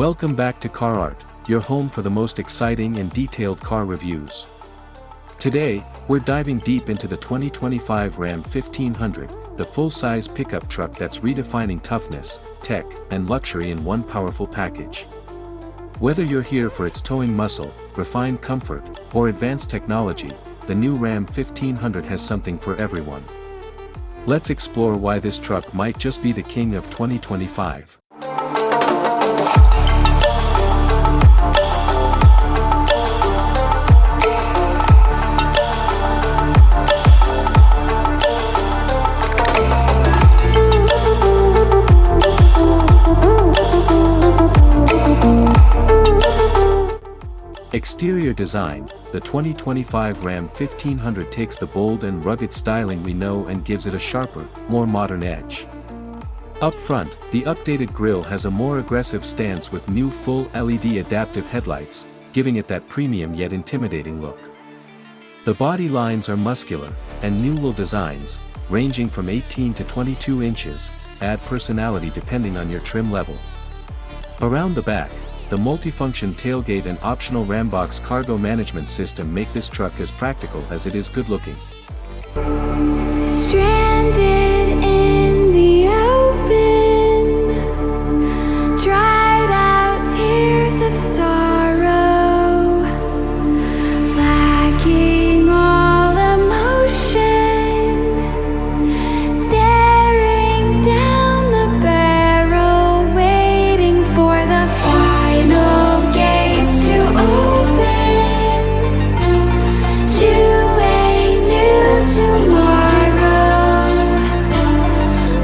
Welcome back to CarArt, your home for the most exciting and detailed car reviews. Today, we're diving deep into the 2025 Ram 1500, the full-size pickup truck that's redefining toughness, tech, and luxury in one powerful package. Whether you're here for its towing muscle, refined comfort, or advanced technology, the new Ram 1500 has something for everyone. Let's explore why this truck might just be the king of 2025. Exterior design, the 2025 Ram 1500 takes the bold and rugged styling we know and gives it a sharper, more modern edge. Up front, the updated grille has a more aggressive stance with new full LED adaptive headlights, giving it that premium yet intimidating look. The body lines are muscular, and new wheel designs, ranging from 18 to 22 inches, add personality depending on your trim level. Around the back, the multifunction tailgate and optional Rambox cargo management system make this truck as practical as it is good-looking. Stranded in the open, dried out tears of sorrow, lacking all emotion, staring down the barrel, waiting for the final gates to open to a new tomorrow,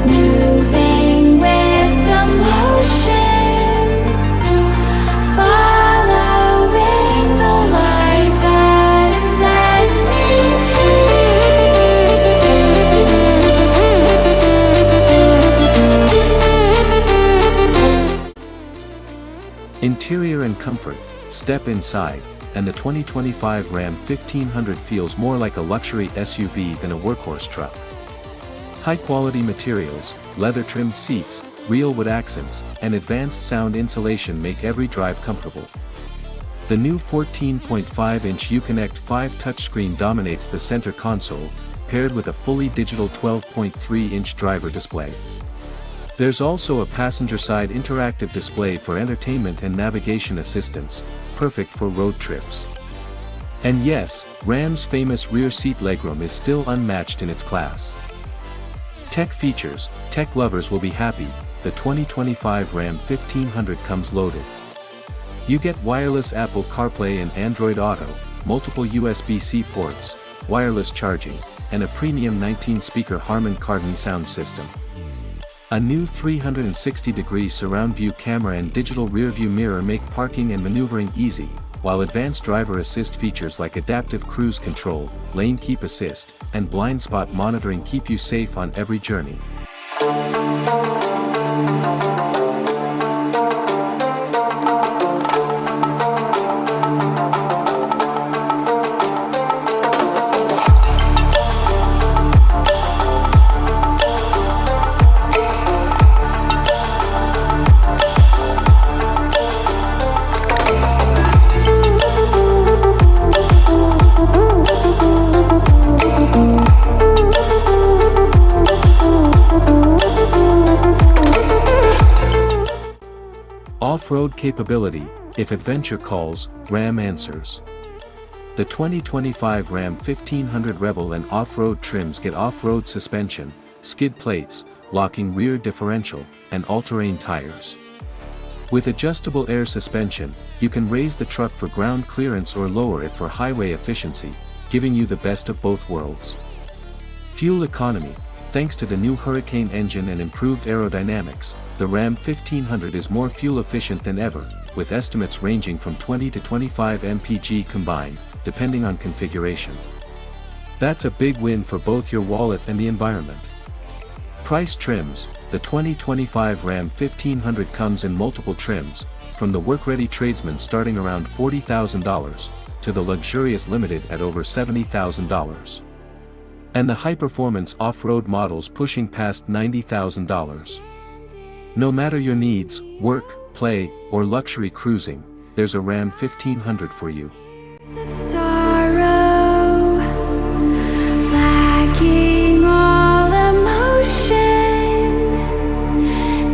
moving with the motion, following the light that sets me free. Interior and comfort, step inside, and the 2025 Ram 1500 feels more like a luxury SUV than a workhorse truck. High-quality materials, leather-trimmed seats, real wood accents, and advanced sound insulation make every drive comfortable. The new 14.5-inch Uconnect 5 touchscreen dominates the center console, paired with a fully digital 12.3-inch driver display. There's also a passenger-side interactive display for entertainment and navigation assistance, perfect for road trips. And yes, Ram's famous rear seat legroom is still unmatched in its class. Tech features, tech lovers will be happy, the 2025 Ram 1500 comes loaded. You get wireless Apple CarPlay and Android Auto, multiple USB-C ports, wireless charging, and a premium 19-speaker Harman Kardon sound system. A new 360-degree surround view camera and digital rear-view mirror make parking and maneuvering easy, while advanced driver assist features like adaptive cruise control, lane keep assist, and blind spot monitoring keep you safe on every journey. Off-road capability, if adventure calls, Ram answers. The 2025 Ram 1500 Rebel and off-road trims get off-road suspension, skid plates, locking rear differential, and all-terrain tires. With adjustable air suspension, you can raise the truck for ground clearance or lower it for highway efficiency, giving you the best of both worlds. Fuel economy, thanks to the new Hurricane engine and improved aerodynamics, the Ram 1500 is more fuel efficient than ever, with estimates ranging from 20 to 25 mpg combined, depending on configuration. That's a big win for both your wallet and the environment. Price trims, the 2025 Ram 1500 comes in multiple trims, from the work-ready Tradesman starting around $40,000, to the luxurious Limited at over $70,000. And the high-performance off-road models pushing past $90,000. No matter your needs, work, play, or luxury cruising, there's a Ram 1500 for you. of sorrow, lacking all emotion,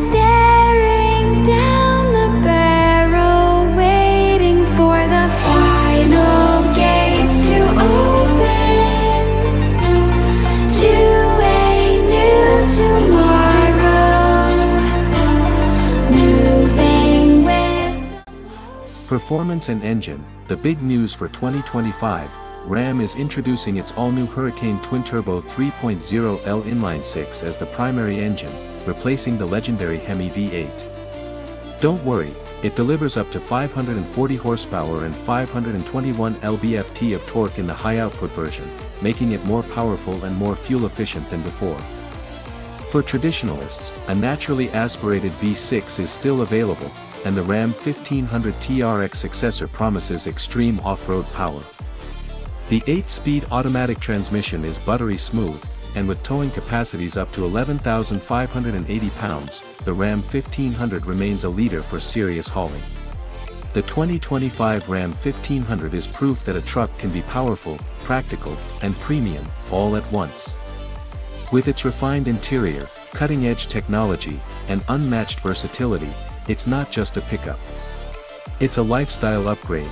staring down the barrel, waiting for the final gates to open to a new tomorrow, moving with Performance and engine. The big news for 2025, Ram is introducing its all-new Hurricane twin-turbo 3.0L inline-6 as the primary engine, replacing the legendary Hemi V8. Don't worry, it delivers up to 540 horsepower and 521 lb-ft of torque in the high-output version, making it more powerful and more fuel-efficient than before. For traditionalists, a naturally aspirated V6 is still available, and the Ram 1500 TRX successor promises extreme off-road power. The 8-speed automatic transmission is buttery smooth, and with towing capacities up to 11,580 pounds, the Ram 1500 remains a leader for serious hauling. The 2025 Ram 1500 is proof that a truck can be powerful, practical, and premium, all at once. With its refined interior, cutting-edge technology, and unmatched versatility, it's not just a pickup. It's a lifestyle upgrade.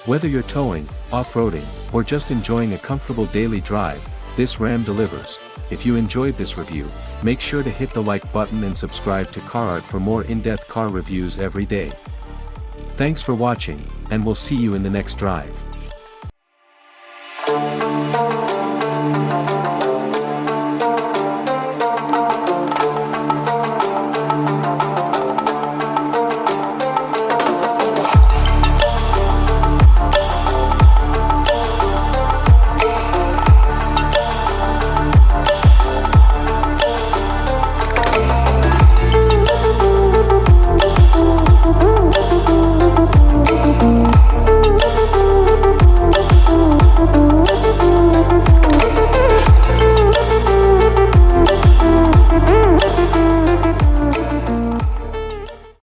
Whether you're towing, off-roading, or just enjoying a comfortable daily drive, this Ram delivers. If you enjoyed this review, make sure to hit the like button and subscribe to CarArt for more in-depth car reviews every day. Thanks for watching, and we'll see you in the next drive.